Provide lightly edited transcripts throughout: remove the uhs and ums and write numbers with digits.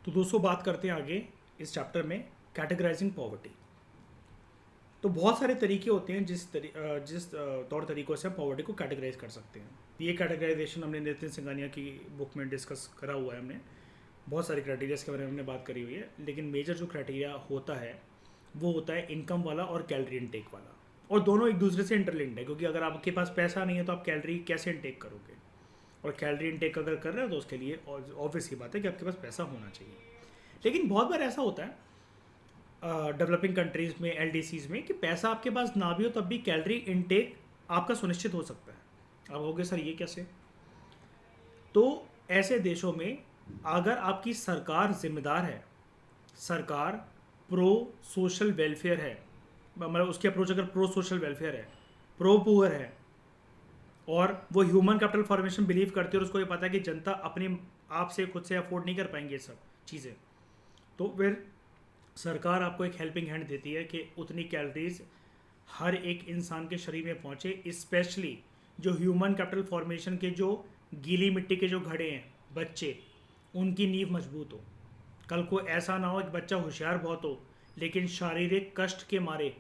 तो दोस्तों बात करते हैं आगे इस चैप्टर में कैटेगराइजिंग पॉवर्टी। तो बहुत सारे तरीके होते हैं जिस तौर तरीक़ों से हम पॉवर्टी को कैटेगराइज कर सकते हैं। ये कैटेगराइजेशन हमने नितिन सिंघानिया की बुक में डिस्कस करा हुआ है। हमने बहुत सारे क्राइटेरियाज के बारे में हमने बात करी हुई है, लेकिन मेजर जो क्राइटेरिया होता है वो होता है इनकम वाला और कैलोरी इनटेक वाला। और दोनों एक दूसरे से इंटरलिंक्ड है, क्योंकि अगर आपके पास पैसा नहीं है तो आप कैलोरी कैसे इनटेक करोगे, और कैलोरी इनटेक अगर कर रहे हो तो उसके लिए ऑब्वियस ही बात है कि आपके पास पैसा होना चाहिए। लेकिन बहुत बार ऐसा होता है डेवलपिंग कंट्रीज़ में, एलडीसीज़ में, कि पैसा आपके पास ना भी हो तब भी कैलोरी इनटेक आपका सुनिश्चित हो सकता है। अब होगे सर ये कैसे? तो ऐसे देशों में अगर आपकी सरकार जिम्मेदार है, सरकार प्रो सोशल वेलफेयर है, मतलब उसकी अप्रोच अगर प्रो सोशल वेलफेयर है, प्रो पुअर है, और वो ह्यूमन कैपिटल फॉर्मेशन बिलीव करती है, और उसको ये पता है कि जनता अपने आप से खुद से अफोर्ड नहीं कर पाएंगे ये सब चीज़ें, तो फिर सरकार आपको एक हेल्पिंग हैंड देती है कि उतनी कैलोरीज हर एक इंसान के शरीर में पहुँचे, स्पेशली जो ह्यूमन कैपिटल फॉर्मेशन के जो गीली मिट्टी के जो घड़े हैं बच्चे, उनकी नींव मजबूत हो। कल को ऐसा ना हो कि बच्चा होशियार बहुत हो लेकिन शारीरिक कष्ट के मारे,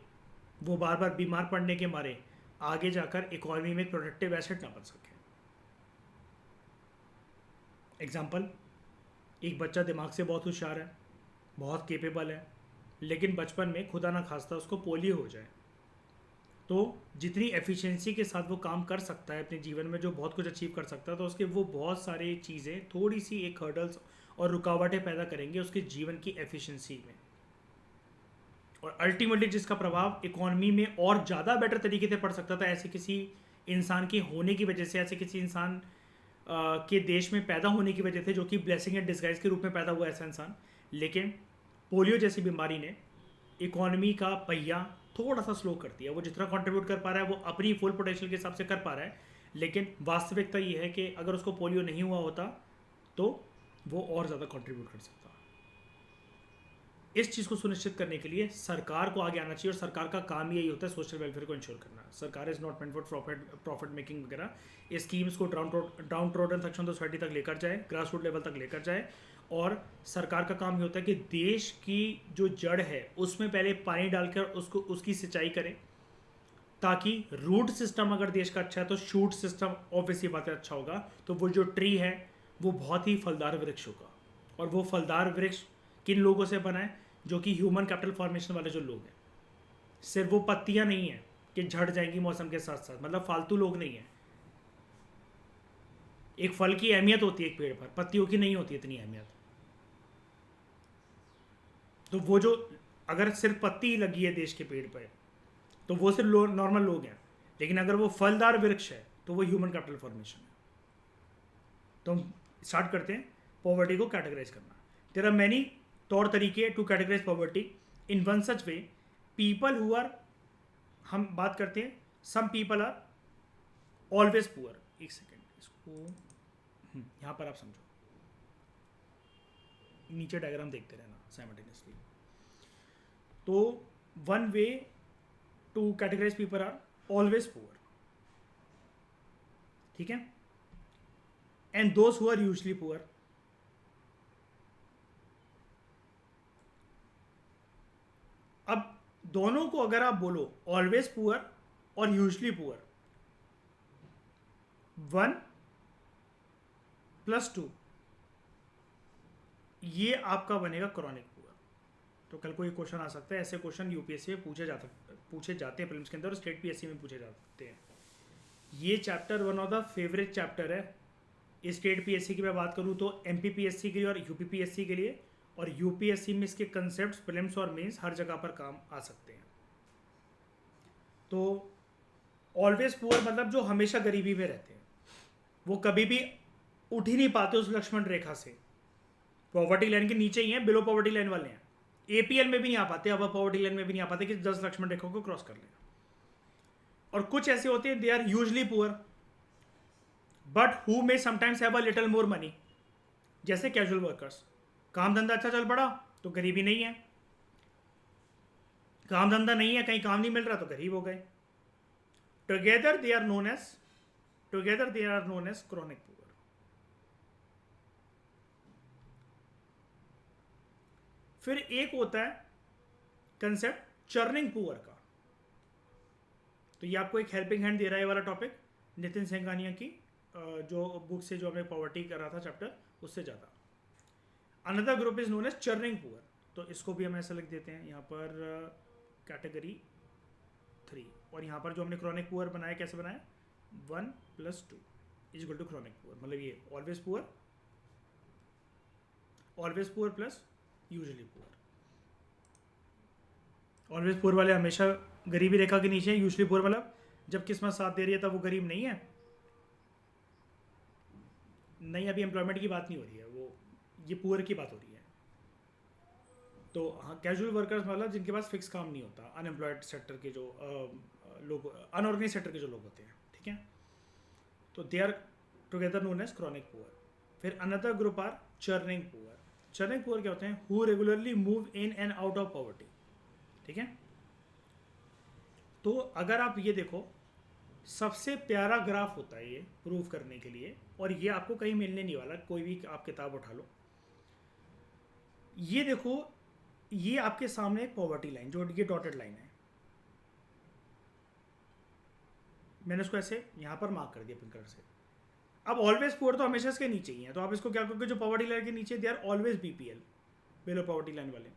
वो बार बार बीमार पड़ने के मारे आगे जाकर इकोनॉमी में प्रोडक्टिव एसेट ना बन सके। एग्जाम्पल, एक बच्चा दिमाग से बहुत होशियार है, बहुत केपेबल है, लेकिन बचपन में खुदा ना खास्ता उसको पोलियो हो जाए, तो जितनी एफिशिएंसी के साथ वो काम कर सकता है अपने जीवन में, जो बहुत कुछ अचीव कर सकता है, तो उसके वो बहुत सारी चीज़ें थोड़ी सी एक हर्डल्स और रुकावटें पैदा करेंगे उसके जीवन की एफिशिएंसी में, और अल्टीमेटली जिसका प्रभाव इकोनॉमी में और ज़्यादा बेटर तरीके से पड़ सकता था ऐसे किसी इंसान के होने की वजह से, ऐसे किसी इंसान के देश में पैदा होने की वजह से, जो कि ब्लेसिंग एंड डिस्गाइज के रूप में पैदा हुआ ऐसा इंसान। लेकिन पोलियो जैसी बीमारी ने इकोनॉमी का पहिया थोड़ा सा स्लो कर दिया। वो जितना कंट्रीब्यूट कर पा रहा है वो अपनी फुल पोटेंशियल के हिसाब से कर पा रहा है, लेकिन वास्तविकता ये है कि अगर उसको पोलियो नहीं हुआ होता तो वो और ज़्यादा कंट्रीब्यूट कर सकता। इस चीज़ को सुनिश्चित करने के लिए सरकार को आगे आना चाहिए, और सरकार का काम ही यही होता है सोशल वेलफेयर को इंश्योर करना। सरकार is not meant for profit making वगैरह। स्कीम्स को डाउन ट्रोडन सेक्शन सोसाइटी तक लेकर जाए, ग्रास रूट लेवल तक लेकर जाए, और सरकार का काम ये होता है कि देश की जो जड़ है उसमें पहले पानी डालकर उसको उसकी सिंचाई करें, ताकि रूट सिस्टम अगर देश का अच्छा है तो शूट सिस्टम ऑब्वियसली बात है अच्छा होगा, तो वो जो ट्री है वो बहुत ही फलदार वृक्ष होगा। और वो फलदार वृक्ष किन लोगों से बना है? जो कि ह्यूमन कैपिटल फॉर्मेशन वाले जो लोग हैं। सिर्फ वो पत्तियां नहीं हैं कि झड़ जाएंगी मौसम के साथ साथ, मतलब फालतू लोग नहीं हैं। एक फल की अहमियत होती है एक पेड़ पर, पत्तियों की नहीं होती इतनी अहमियत। तो वो जो अगर सिर्फ पत्ती लगी है देश के पेड़ पर तो वो सिर्फ नॉर्मल लोग हैं, लेकिन अगर वो फलदार वृक्ष है तो वो ह्यूमन कैपिटल फॉर्मेशन है। तो हम स्टार्ट करते हैं पॉवर्टी को कैटेगराइज करना। देयर आर मैनी तौर तरीके to categorise poverty in one such way people who are, हम बात करते हैं some people are always poor. एक सेकेंड, इसको यहाँ पर आप समझो, नीचे डायग्राम देखते रहना साइमल्टेनियसली। तो one way to categorise people are always poor, ठीक है, and those who are usually poor. अब दोनों को अगर आप बोलो ऑलवेज पुअर और यूजली पुअर, 1+2 ये आपका बनेगा क्रॉनिक पुअर। तो कल को ये क्वेश्चन आ सकता है, ऐसे क्वेश्चन यूपीएससी में पूछे जाते हैं प्रीलिम्स के अंदर, और स्टेट पीएससी में पूछे जाते हैं। ये chapter one of the favourite chapter है स्टेट पीएससी की मैं बात करूँ तो, एमपीपीएससी के लिए और यूपीपीएससी के लिए, और यूपीएससी में इसके कंसेप्ट प्रीलिम्स और मेंस हर जगह पर काम आ सकते हैं। तो ऑलवेज पुअर मतलब जो हमेशा गरीबी में रहते हैं, वो कभी भी उठ ही नहीं पाते उस लक्ष्मण रेखा से, पॉवर्टी लाइन के नीचे ही हैं, बिलो पॉवर्टी लाइन वाले हैं, एपीएल में भी नहीं आ पाते, अब पॉवर्टी लाइन में भी नहीं आ पाते कि 10 लक्ष्मण रेखा को क्रॉस कर लें। और कुछ ऐसे होते हैं they are usually poor but who may sometimes have a little more money, जैसे कैजुअल वर्कर्स। काम धंधा अच्छा चल पड़ा तो गरीबी नहीं है, काम धंधा नहीं है, कहीं काम नहीं मिल रहा तो गरीब हो गए। Together they are known as chronic poor. फिर एक होता है कंसेप्ट चर्निंग पुअर का। तो ये आपको एक हेल्पिंग हैंड दे रहा है ये वाला टॉपिक नितिन सिंघानिया की जो बुक से जो हमने पॉवर्टी कर रहा था चैप्टर उससे ज़्यादा। Another group is known as churning poor, तो इसको भी हम ऐसा लिख देते हैं यहाँ पर कैटेगरी 3। और यहाँ पर जो हमने क्रॉनिक पुअर बनाया कैसे बनाया, 1 + 2 is equal to chronic poor, मतलब ये always poor plus usually poor. Always poor वाले हमेशा गरीबी रेखा के नीचे है, यूजुअली पुअर मतलब जब किस्मत साथ दे रही है तब वो गरीब नहीं है। नहीं, अभी एम्प्लॉयमेंट की बात नहीं हो रही है, वो ये पुअर की बात हो रही है। तो हाँ, कैजुअल वर्कर्स मतलब जिनके पास फिक्स काम नहीं होता, अनएम्प्लॉयड सेक्टर के जो लोग, अनऑर्गेनाइज सेक्टर के जो लोग होते हैं, ठीक है, तो they are together known as chronic poor. फिर another group are churning poor. Churning poor क्या होते हैं, who regularly move in and out of poverty, ठीक है। तो अगर आप ये देखो, सबसे प्यारा ग्राफ होता है ये प्रूव करने के लिए, और ये आपको कहीं मिलने नहीं वाला, कोई भी आप किताब उठा लो। ये देखो, ये आपके सामने एक पॉवर्टी लाइन, जो ये डॉटेड लाइन है, मैंने उसको ऐसे यहाँ पर मार्क कर दिया पिंक कलर से। अब ऑलवेज पुअर तो हमेशा इसके नीचे ही है, तो आप इसको क्या करोगे, जो पॉवर्टी लाइन के नीचे they are always BPL, below poverty line वाले।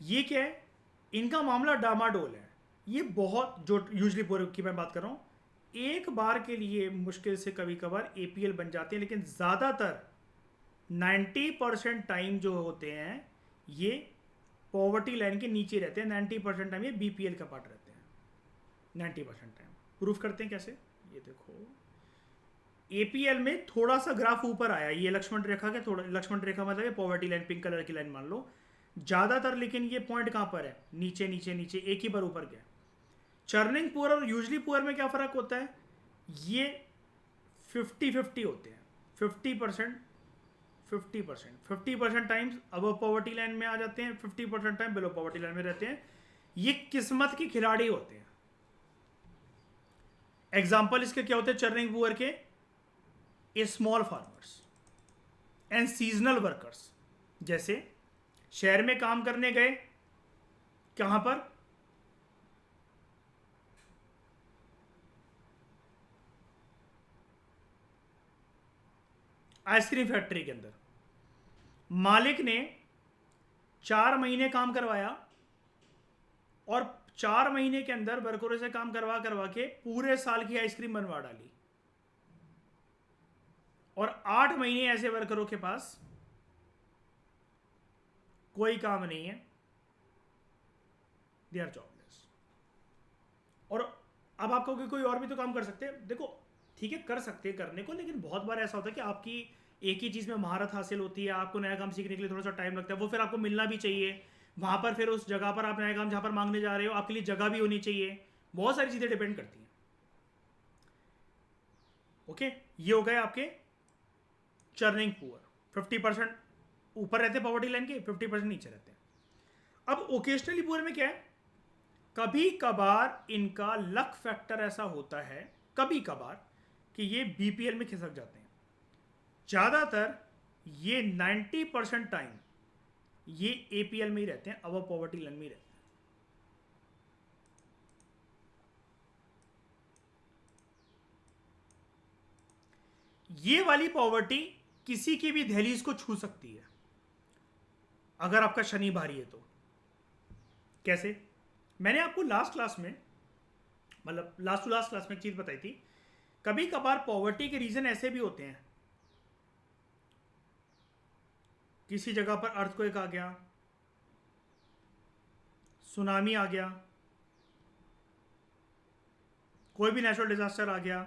ये क्या है, इनका मामला डामाडोल है। ये बहुत, जो यूजली पुअर की मैं बात कर रहा हूँ, एक बार के लिए मुश्किल से कभी कभार एपीएल बन जाते हैं, लेकिन ज़्यादातर 90% टाइम जो होते हैं ये पॉवर्टी लाइन के नीचे रहते हैं। 90% टाइम ये बीपीएल का पार्ट रहते हैं, 90% टाइम। प्रूफ करते हैं कैसे, ये देखो, एपीएल में थोड़ा सा ग्राफ ऊपर आया, ये लक्ष्मण रेखा के थोड़ा, लक्ष्मण रेखा मतलब पॉवर्टी लाइन, पिंक कलर की लाइन मान लो, ज़्यादातर, लेकिन ये पॉइंट कहाँ पर है, नीचे नीचे नीचे, एक ही बार ऊपर गया। चर्निंग पुअर और यूजली पुअर में क्या फ़र्क होता है, ये 50-50 होते हैं, 50% टाइम्स अबव पॉवर्टी लाइन में आ जाते हैं, 50% टाइम बिलो पॉवर्टी लाइन में रहते हैं। ये किस्मत के खिलाड़ी होते हैं। एग्जाम्पल इसके क्या होते हैं चर्निंग पुअर के, small farmers and seasonal workers. जैसे शहर में काम करने गए, कहां पर, आइसक्रीम फैक्ट्री के अंदर, मालिक ने 4 महीने काम करवाया और 4 महीने के अंदर वर्करों से काम करवा करवा के पूरे साल की आइसक्रीम बनवा डाली, और 8 महीने ऐसे वर्करों के पास कोई काम नहीं है, दे आर जॉबलेस। और अब आप कहोगे कोई और भी तो काम कर सकते हैं, देखो ठीक है कर सकते हैं करने को, लेकिन बहुत बार ऐसा होता है कि आपकी एक ही चीज़ में महारत हासिल होती है, आपको नया काम सीखने के लिए थोड़ा सा टाइम लगता है, वो फिर आपको मिलना भी चाहिए वहाँ पर, फिर उस जगह पर आप नया काम जहाँ पर मांगने जा रहे हो आपके लिए जगह भी होनी चाहिए, बहुत सारी चीज़ें डिपेंड करती हैं। ओके, ये हो गए आपके चर्निंग पुअर, 50% ऊपर रहते हैं पॉवर्टी लाइन के, 50% नीचे रहते हैं। अब ओकेशनली पुअर में क्या है, कभी कभार इनका लक फैक्टर ऐसा होता है, कभी कभार, कि ये बीपीएल में खिसक जाते हैं। ज़्यादातर ये 90% टाइम ये एपीएल में ही रहते हैं, अबव पॉवर्टी लाइन में ही रहते हैं। ये वाली पॉवर्टी किसी की भी दहलीज को छू सकती है अगर आपका शनि भारी है तो। कैसे, मैंने आपको लास्ट क्लास में, मतलब लास्ट टू लास्ट क्लास में एक चीज बताई थी, कभी कभार पॉवर्टी के रीजन ऐसे भी होते हैं, किसी जगह पर अर्थक्वेक आ गया, सुनामी आ गया, कोई भी नेचुरल डिजास्टर आ गया,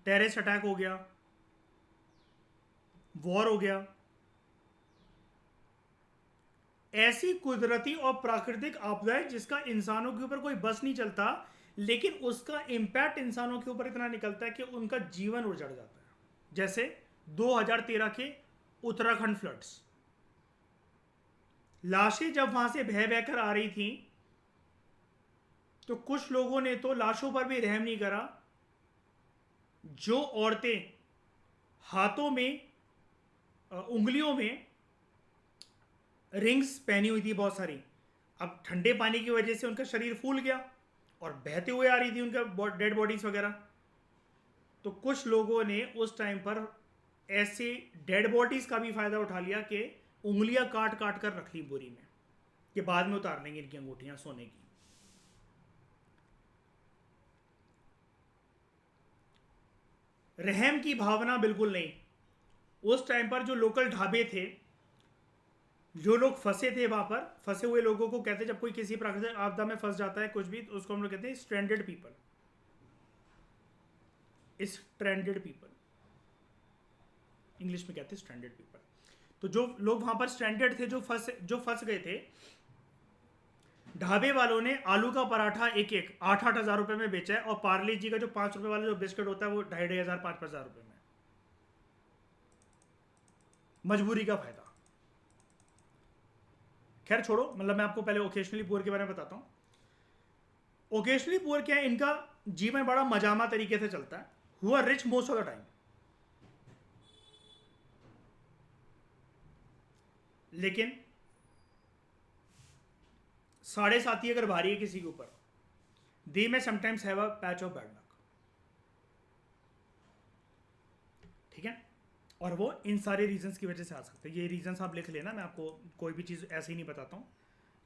टेररिस्ट अटैक हो गया, वॉर हो गया, ऐसी कुदरती और प्राकृतिक आपदाएं जिसका इंसानों के ऊपर कोई बस नहीं चलता, लेकिन उसका इंपैक्ट इंसानों के ऊपर इतना निकलता है कि उनका जीवन उजड़ जाता है। जैसे 2013 के उत्तराखंड फ्लड्स, लाशें जब वहां से बह बहकर आ रही थी तो कुछ लोगों ने तो लाशों पर भी रहम नहीं करा। जो औरतें हाथों में उंगलियों में रिंग्स पहनी हुई थी बहुत सारी। अब ठंडे पानी की वजह से उनका शरीर फूल गया और बहते हुए आ रही थी उनका डेड बॉडीज वगैरह। तो कुछ लोगों ने उस टाइम पर ऐसे डेड बॉडीज का भी फायदा उठा लिया कि उंगलियां काट काट कर रख ली बोरी में कि बाद में उतार लेंगे इनकी अंगूठियां सोने की। रहम की भावना बिल्कुल नहीं। उस टाइम पर जो लोकल ढाबे थे, जो लोग फंसे थे वहां पर, फंसे हुए लोगों को कहते हैं जब कोई किसी प्राकृतिक आपदा में फंस जाता है कुछ भी, तो उसको हम लोग कहते हैं stranded people. Stranded people English में कहते हैं स्ट्रैंडेड पीपल। तो जो लोग वहां पर स्ट्रैंडेड थे, जो फंस गए थे, ढाबे वालों ने आलू का पराठा एक एक 8-8 हज़ार रुपए में बेचा है, और पार्ले जी का जो 5 रुपए वाला जो बिस्किट होता है वो 2,500 5,000 रुपए में। मजबूरी का फायदा। खैर छोड़ो, मतलब मैं आपको पहले ओकेशनली पुअर के बारे में बताता हूं। ओकेशनली पुअर क्या है, इनका जीवन बड़ा मजामा तरीके से चलता है। हुआ rich most of the time, लेकिन 7.5 अगर भारी है किसी के ऊपर, दे में sometimes have a patch of bad luck. ठीक है, और वो इन सारे रीजंस की वजह से आ सकते हैं। ये रीजंस आप लिख लेना, मैं आपको कोई भी चीज़ ऐसे ही नहीं बताता हूँ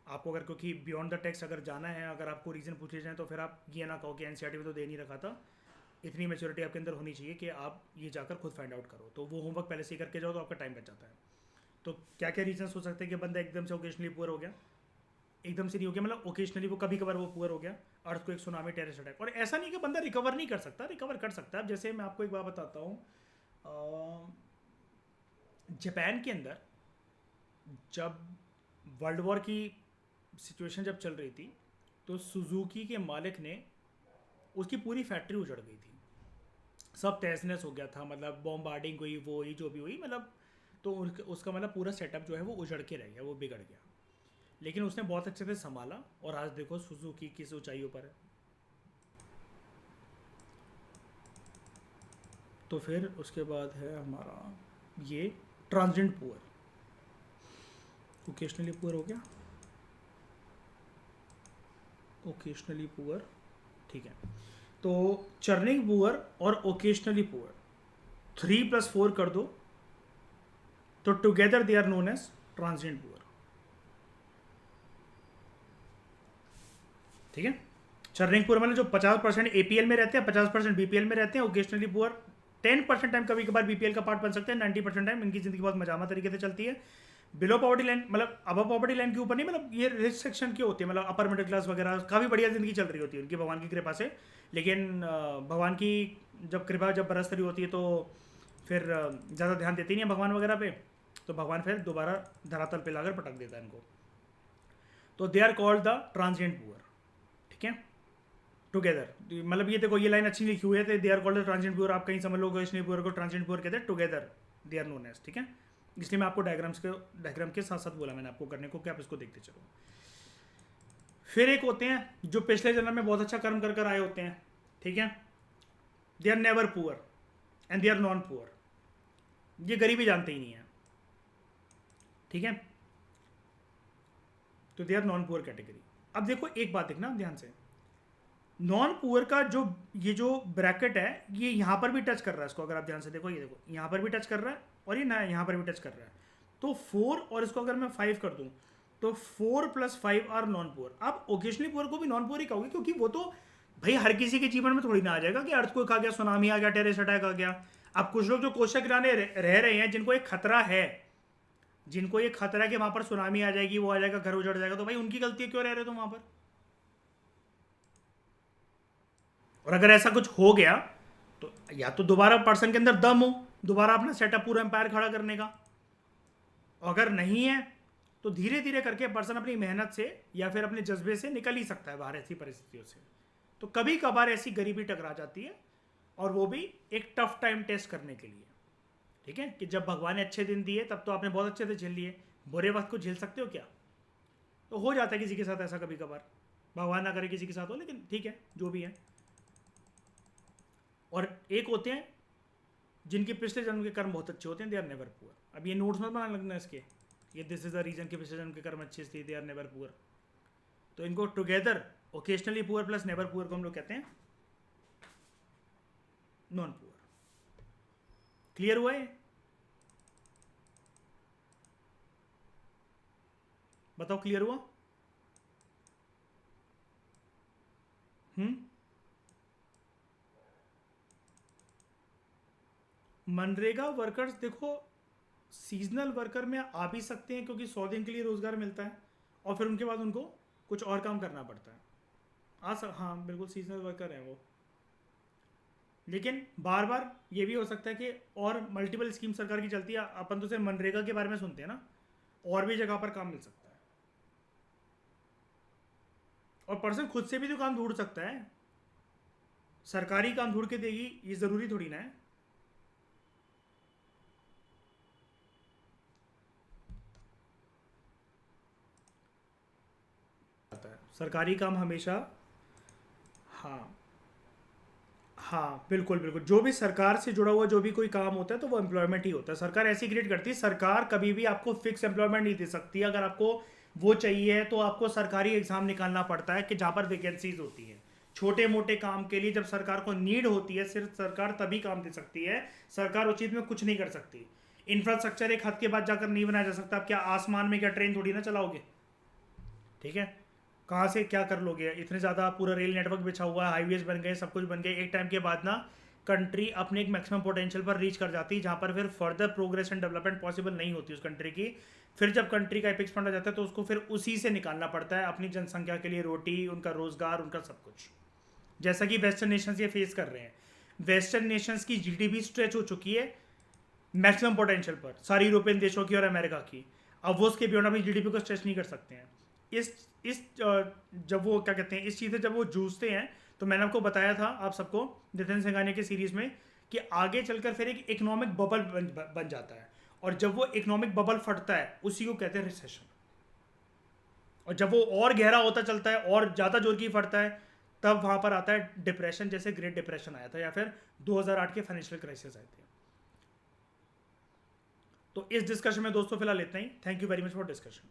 आपको। अगर क्योंकि बियॉन्ड द टेक्स्ट अगर जाना है, अगर आपको रीज़न पूछे जाए तो फिर आप ये ना कहो कि एनसीईआरटी में तो दे नहीं रखा था। इतनी मेच्योरिटी आपके अंदर होनी चाहिए कि आप ये जाकर खुद फाइंड आउट करो। तो वो होमवर्क पहले से ही करके जाओ तो आपका टाइम बच जाता है। तो क्या क्या रीजंस हो सकते हैं कि बंदा एकदम से ओकेशनली पुअर हो गया? एकदम से नहीं हो गया, मतलब ओकेशनली वो कभी कभार वो पुअर हो गया, अर्थ को एक सुनामी, टेररिस्ट अटैक। और ऐसा नहीं कि बंदा रिकवर नहीं कर सकता, रिकवर कर सकता है। जैसे मैं आपको एक बात बताता हूँ, जापान के अंदर जब वर्ल्ड वॉर की सिचुएशन जब चल रही थी, तो सुजुकी के मालिक ने, उसकी पूरी फैक्ट्री उजड़ गई थी, सब तहस नहस हो गया था, मतलब बॉम्बार्डिंग हुई, वो हुई जो भी हुई, मतलब तो उसका मतलब पूरा सेटअप जो है वो उजड़ के रह गया, वो बिगड़ गया। लेकिन उसने बहुत अच्छे से संभाला, और आज देखो सुजुकी किस ऊंचाइयों पर है। तो फिर उसके बाद है हमारा ये ट्रांजिएंट पुअर। ओकेशनली पुअर हो गया, ओकेशनली पुअर, ठीक है। तो चर्निंग पुअर और ओकेशनली पुअर 3+4 कर दो, तो together they are known as transient poor. ठीक है, चर्निंग पुअर मतलब जो 50% एपीएल में रहते हैं, 50% बीपीएल में रहते हैं। ओकेशनली पुअर 10% टाइम कभी कभार बीपीएल का पार्ट बन सकते हैं, 90% टाइम इनकी जिंदगी बहुत मजामा तरीके से चलती है। बिलो पॉवर्टी लाइन मतलब अब पॉवर्टी लाइन के ऊपर नहीं, मतलब ये रिच सेक्शन के होते हैं, मतलब अपर मिडिल क्लास वगैरह, काफ़ी बढ़िया जिंदगी चल रही होती है उनकी भगवान की कृपा से। लेकिन भगवान की जब कृपा जब बरस रही होती है तो फिर ज़्यादा ध्यान देती नहीं है भगवान वगैरह पे, तो भगवान फिर दोबारा धरातल पे लाकर पटक देता है इनको। तो they are called the transient poor. ठीक है, टुगेदर, मतलब ये देखो ये लाइन अच्छी लिखी हुई है, they are called the transient poor. आप कहीं समझ लो ओकेशनली पुअर को ट्रांजिएंट पुअर कहते हैं, together they are known as. ठीक है, इसलिए मैं आपको डायग्राम के साथ साथ बोला मैंने आपको करने को, कि आप इसको देखते चलो। फिर एक होते हैं जो पिछले जन्म में बहुत अच्छा कर्म कर कर आए होते हैं। ठीक है, they are never poor and they are non poor. ये गरीबी जानते ही नहीं है। ठीक है, तो they are non poor category. अब देखो एक बात देखना ध्यान से, नॉन पुअर का जो ये जो ब्रैकेट है, ये यहाँ पर भी टच कर रहा है इसको। अगर आप ध्यान से देखो, ये देखो यहाँ पर भी टच कर रहा है, और ये ना यहाँ पर भी टच कर रहा है। तो 4, और इसको अगर मैं 5 कर दूँ, तो 4+5 आर नॉन पुअर। आप ओकेशनली पुअर को भी नॉन पुअर ही कहोगे, क्योंकि वो तो भाई हर किसी के जीवन में थोड़ी ना आ जाएगा कि अर्थक्वेक आ गया, सुनामी आ गया, टेररिस्ट अटैक आ गया। अब कुछ लोग जो कोशिश गिराने रह रहे हैं, जिनको एक खतरा है, जिनको ये खतरा है कि वहां पर सुनामी आ जाएगी, वो आ जाएगा, घर उजड़ जाएगा, तो भाई उनकी गलती है, क्यों रह रहे हो तुम वहां पर? और अगर ऐसा कुछ हो गया तो या तो दोबारा पर्सन के अंदर दम हो दोबारा अपना सेटअप पूरा एम्पायर खड़ा करने का, अगर नहीं है तो धीरे धीरे करके पर्सन अपनी मेहनत से या फिर अपने जज्बे से निकल ही सकता है बाहर ऐसी परिस्थितियों से। तो कभी कभार ऐसी गरीबी टकरा जाती है, और वो भी एक टफ टाइम टेस्ट करने के लिए। ठीक है, कि जब भगवान ने अच्छे दिन दिए तब तो आपने बहुत अच्छे से झेल लिए, बुरे वक्त को झेल सकते हो क्या? तो हो जाता है किसी के साथ ऐसा कभी कभार, भगवान ना करे किसी के साथ हो, लेकिन ठीक है जो भी है। और एक होते हैं जिनके पिछले जन्म के कर्म बहुत अच्छे होते हैं दे आर नेवर पुअर। अब ये नोट्स मत बनाने लगना इसके, ये दिस इज द रीजन के पिछले जन्म के कर्म अच्छे इसलिए दे आर नेवर पुअर। तो इनको together occasionally poor plus never poor को हम लोग कहते हैं नॉन पुअर। क्लियर हुआ है? बताओ क्लियर हुआ? मनरेगा वर्कर्स देखो सीजनल वर्कर में आ भी सकते हैं क्योंकि 100 दिन के लिए रोजगार मिलता है और फिर उनके बाद उनको कुछ और काम करना पड़ता है। हाँ बिल्कुल सीजनल वर्कर है वो, लेकिन बार बार ये भी हो सकता है कि और मल्टीपल स्कीम सरकार की चलती है, अपन तो सिर्फ मनरेगा के बारे में सुनते हैं ना, और भी जगह पर काम मिल सकता है और पर्सन खुद से भी तो काम ढूंढ सकता है। सरकारी काम ढूंढ के देगी ये ज़रूरी थोड़ी ना है। सरकारी काम हमेशा, हाँ हाँ बिल्कुल बिल्कुल, जो भी सरकार से जुड़ा हुआ जो भी कोई काम होता है तो वो एम्प्लॉयमेंट ही होता है। सरकार ऐसी क्रिएट करती है, सरकार कभी भी आपको फिक्स एम्प्लॉयमेंट नहीं दे सकती। अगर आपको वो चाहिए तो आपको सरकारी एग्जाम निकालना पड़ता है कि जहाँ पर वैकेंसीज होती हैं। छोटे मोटे काम के लिए जब सरकार को नीड होती है सिर्फ सरकार तभी काम दे सकती है, सरकार उस चीज़ में कुछ नहीं कर सकती। इंफ्रास्ट्रक्चर एक हद के बाद जाकर नहीं बनाया जा सकता। आप क्या आसमान में क्या ट्रेन थोड़ी ना चलाओगे, ठीक है? कहाँ से क्या कर लोगे? इतने ज़्यादा पूरा रेल नेटवर्क बिछा हुआ है, हाईवेज बन गए, सब कुछ बन गए, एक टाइम के बाद ना कंट्री अपने एक मैक्सिमम पोटेंशियल पर रीच कर जाती है जहाँ पर फिर further progress and development possible नहीं होती उस कंट्री की। फिर जब कंट्री का एपिक्स पॉइंट आ जाता है तो उसको फिर उसी से निकालना पड़ता है अपनी जनसंख्या के लिए रोटी, उनका रोजगार, उनका सब कुछ। जैसा कि वेस्टर्न नेशंस ये फेस कर रहे हैं। वेस्टर्न नेशंस की जीडीपी स्ट्रेच हो चुकी है मैक्सिमम पोटेंशियल पर, सारी यूरोपियन देशों की और अमेरिका की। अब वो उसके बियॉन्ड अपनी जीडीपी को स्ट्रेच नहीं कर सकते हैं। इस जब वो क्या कहते हैं इस चीज़ से जब वो जूझते हैं तो मैंने आपको बताया था आप सबको नितिन सिंघानिया के सीरीज में कि आगे चलकर फिर एक इकोनॉमिक बबल बन जाता है, और जब वो इकोनॉमिक बबल फटता है उसी को कहते हैं रिसेशन। और जब वो और गहरा होता चलता है और ज़्यादा जोर की फटता है तब वहाँ पर आता है डिप्रेशन, जैसे ग्रेट डिप्रेशन आया था या फिर 2008 के फाइनेंशियल क्राइसिस आए थे। तो इस डिस्कशन में दोस्तों फिलहाल इतना ही। Thank you very much for discussion.